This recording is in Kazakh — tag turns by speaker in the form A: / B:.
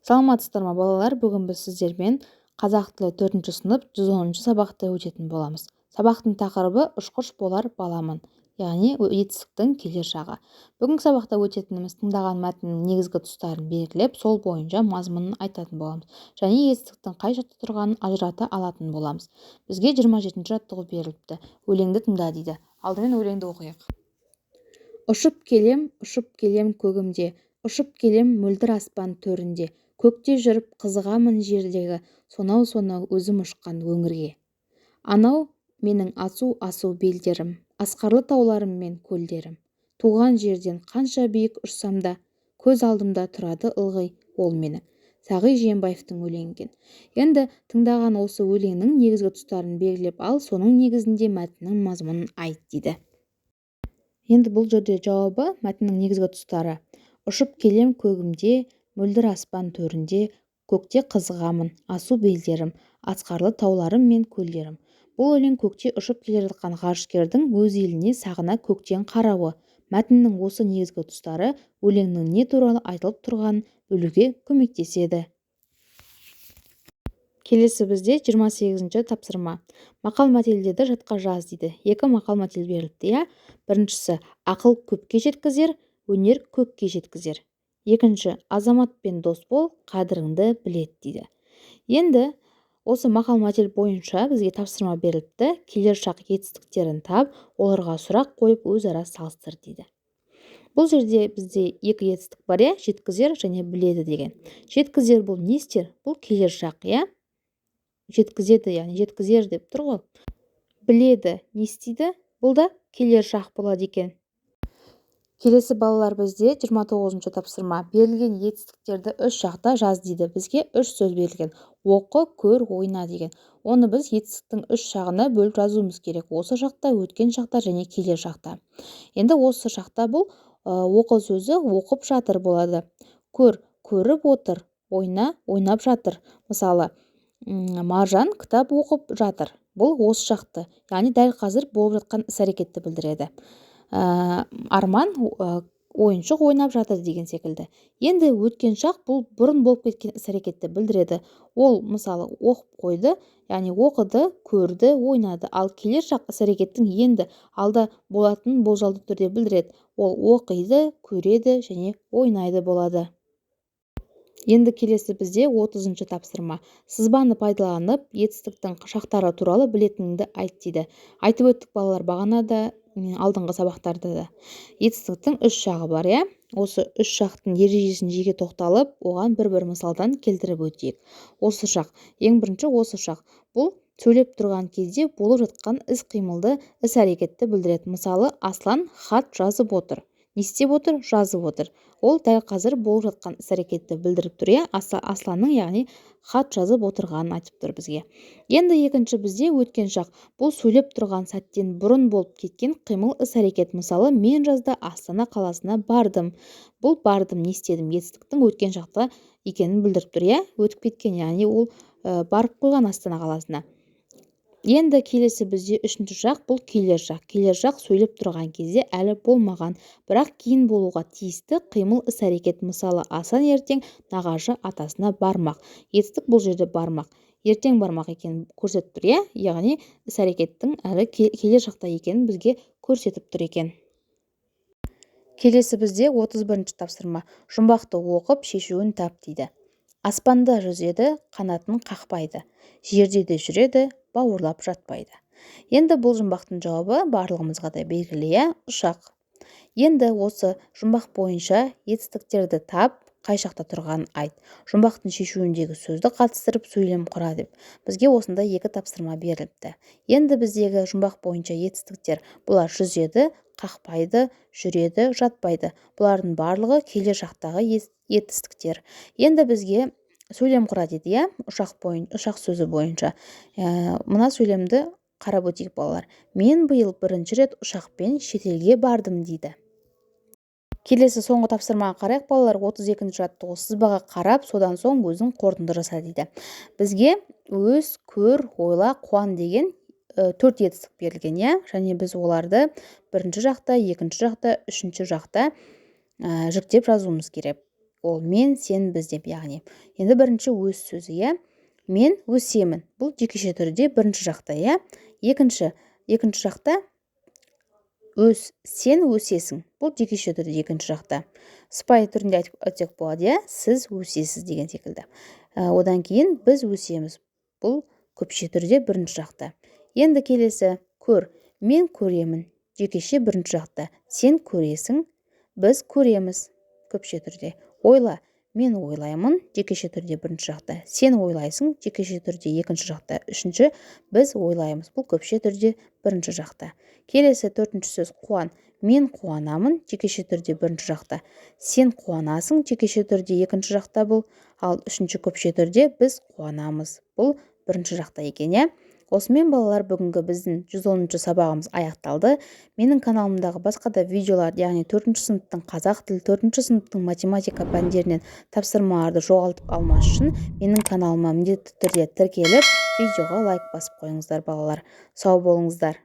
A: Саламатсыздар ма балалар, бүгін біз сіздермен қазақ тілі 4 сынып 110 сабақты өтетін боламыз. Сабақтың тақырыбы ұшқыш болар баламын, яғни етістіктің келер жағы. Бүгінгі сабақта өтетініміз тыңдаған мәтіннің негізгі тұстарын белгілеп, сол бойынша мазмұнын айтатын боламыз. Және етістіктің қай жақта тұрғанын ажырата алатын боламыз. Бізге 27-ші жаттығу беріліпті. Өлеңді тыңда дейді. Алдымен өлеңді оқиық. Ұшып келем көгімде, ұшып келем мөлдір аспан төрінде, көкте жүріп қызығамын жердегі, сонау өзім ұшқан өңірге. Анау менің асу белдерім, асқарлы тауларым мен көлдерім. Туған жерден қанша биік ұшсам да, көз алдымда тұрады ылғи ол менің. Сағи Жиенбаевтың өлеңі. Енді тыңдаған осы өлеңнің негізгі тұстарын белгілеп ал, соның негізінде мәтіннің мазмұнын айт дейді. Енді бұл жерде жауабы мәтіннің негізгі тұстары. Ұшып келем көгімде, мөлдір аспан төрінде, көкте қызығамын, асу белдерім, асқарлы тауларым мен көлдерім. Бұл өлең көкте ұшып келе жатқан ғарышкердің өз еліне сағына көктен қарауы. Мәтіннің осы негізгі тұстары өлеңнің не туралы айтылып тұрғанын білуге көмектеседі. Келесі бізде 28-ші тапсырма. Мақал-мәтелдерді жатқа жаз дейді. Екі мақал-мәтел беріліпті. Біріншісі, ақыл көпке жеткізер, өнер көкке жеткізер. Екінші, азаматпен дос бол, қадіріңді білет дейді. Енді осы мақал-мәтел бойынша бізге тапсырма беріліпті. Келер шақ етістіктерін тап, оларға сұрақ қойып өзара салыстыр дейді. Бұл жерде бізде екі етістік бар, жеткізер және біледі деген. Жеткізер бұл не істер? Бұл келер шақ, жеткізеді, яғни жеткізер деп тұр ғой. Біледі не істейді? Бұл да келер шақ болады екен. Келесі балалар бізде 29-ші тапсырма. Берілген етістіктерді үш жақта жаз дейді. Бізге үш сөз берілген. Оқы, көр, ойна деген. Оны біз етістіктің үш жағына бөліп жазуымыз керек. Осы шақта, өткен шақта және келер шақта. Енді осы шақта бұл оқы сөзі оқып жатыр болады. Көр, көріп отыр. Ойна, ойнап жатыр. Мысалы, Маржан кітап оқып жатыр. Бұл осы шақты, яғни дәл қазір болып жатқан іс-әрекетті білдіреді. Арман ойыншық ойнап жатыр деген секілді. Енді өткен шақ бұл бұрын болып кеткен іс-әрекетті білдіреді. Ол мысалы оқып қойды, яғни оқыды, көрді, ойнады. Ал келер шақ іс-әрекеттің енді алда болатынын болжалды түрде білдіреді. Ол оқиды, көреді және ойнайды болады. Енді келесі бізде 30-ші тапсырма. Сызбаны пайдаланып, етістіктің шақтары туралы білетініңді айт дейді. Айтып өттік балалар бағанада, алдыңғы сабақтарда да. Етістіктің үш шағы бар, Осы үш шақтың ережесін жеке тоқталып, оған бір мысалдан келтіріп өтейік. Осы шақ, ең бірінші осы шақ. Бұл сөйлеп тұрған кезде болып жатқан іс-қимылды, іс-әрекетті білдіреді. Мысалы, Аслан хат жазып отыр. Не істеп отыр? Жазып отыр. Ол дәл қазір болып жатқан іс-әрекетті білдіріп тұр, Асланның, яғни хат жазып отырғанын айтып тұр бізге. Енді екінші бізде өткен шақ. Бұл сөйлеп тұрған сәттен бұрын болып кеткен қимыл іс-әрекет. Мысалы, мен жазда Астана қаласына бардым. Бұл бардым, не істедім? Етістіктің өткен шақта екенін білдіріп тұр, өтіп кеткен, яғни ол барып қойған Астана қаласына. Енді келесі бізде үшінші шақ, бұл келер шақ. Келер шақ сөйлеп тұрған кезде әлі болмаған, бірақ кейін болуға тиісті қимыл іс-әрекет. Мысалы, Асан ертең нағашы атасына бармақ. Етістік бұл жерде бармақ. Ертең бармақ екенін көрсетіп тұр, яғни іс-әрекеттің әлі келер шақта екенін бізге көрсетіп тұр екен. Келесі бізде 31-ші тапсырма. Жұмбақты оқып, шешуін тап дейді. Аспанда жүзеді, қанатын қақпайды. Жерде де жүреді, бауырлап жатпайды. Енді бұл жұмбақтың жауабы барлығымызға да белгілі, ұшақ. Енді осы жұмбақ бойынша етістіктерді тап, қай шақта тұрғанын айт. Жұмбақтың шешуіндегі сөзді қатыстырып сөйлем құра деп. Бізге осында екі тапсырма беріліпті. Енді біздегі жұмбақ бойынша етістіктер бұлар жүзеді, қақпайды, жүреді, жатпайды. Бұлардың барлығы келер шақтағы етістіктер. Енді бізге сөйлем құра деді, ұшақ сөзі бойынша. Мына сөйлемді қарап өтейік балалар. Мен биыл бірінші рет ұшақпен шетелге бардым дейді. Келесі соңғы тапсырмаға қарайық балалар. 32-ші жаттығу. Сызбаға қарап, содан соң өзің қорытынды жаса дейді. Бізге өз, көр, ойла, қуан деген 4 етістік берілген, және біз оларды бірінші жақта, екінші жақта, үшінші жақта жіктеп жазуымыз керек. ол мен, сен, біз деп, яғни. Енді бірінші өз сөзі, иә. Мен өсемін. Бұл жекеше түрде бірінші жақта, иә. Екінші жақта сен өсесің. Бұл жекеше түрде екінші жақта. Сыпайы түрінде айтсақ болады, иә. Сіз өсесіз деген секілді. Одан кейін біз өсеміз. Бұл көпше түрде бірінші жақта. Енді келесі көр. Мен көремін. Жекеше бірінші жақта. Сен көресің. Біз көреміз. Көпше түрде. Ойла. Мен ойлаймын. Жекеше түрде бірінші жақта. Сен ойлайсың. Жекеше түрде екінші жақта. Үшінші біз ойлаймыз. Бұл көпше түрде бірінші жақта. Келесі төртінші сөз қуан. Мен қуанамын. Жекеше түрде бірінші жақта. Сен қуанасың. Жекеше түрде екінші жақта бұл. Ал үшінші көпше түрде біз қуанамыз. Бұл бірінші жақта екен, иә. Осымен балалар, бүгінгі біздің 110-шы сабағымыз аяқталды. Менің каналымдағы басқа да видеолар, яғни 4-ші сыныптың қазақ тілі, 4-ші сыныптың математика пәндерінен тапсырмаларды жоғалтып алмас үшін менің каналыма міндетті түрде тіркеліп, видеоға лайк басып қойыңыздар балалар. Сау болыңыздар.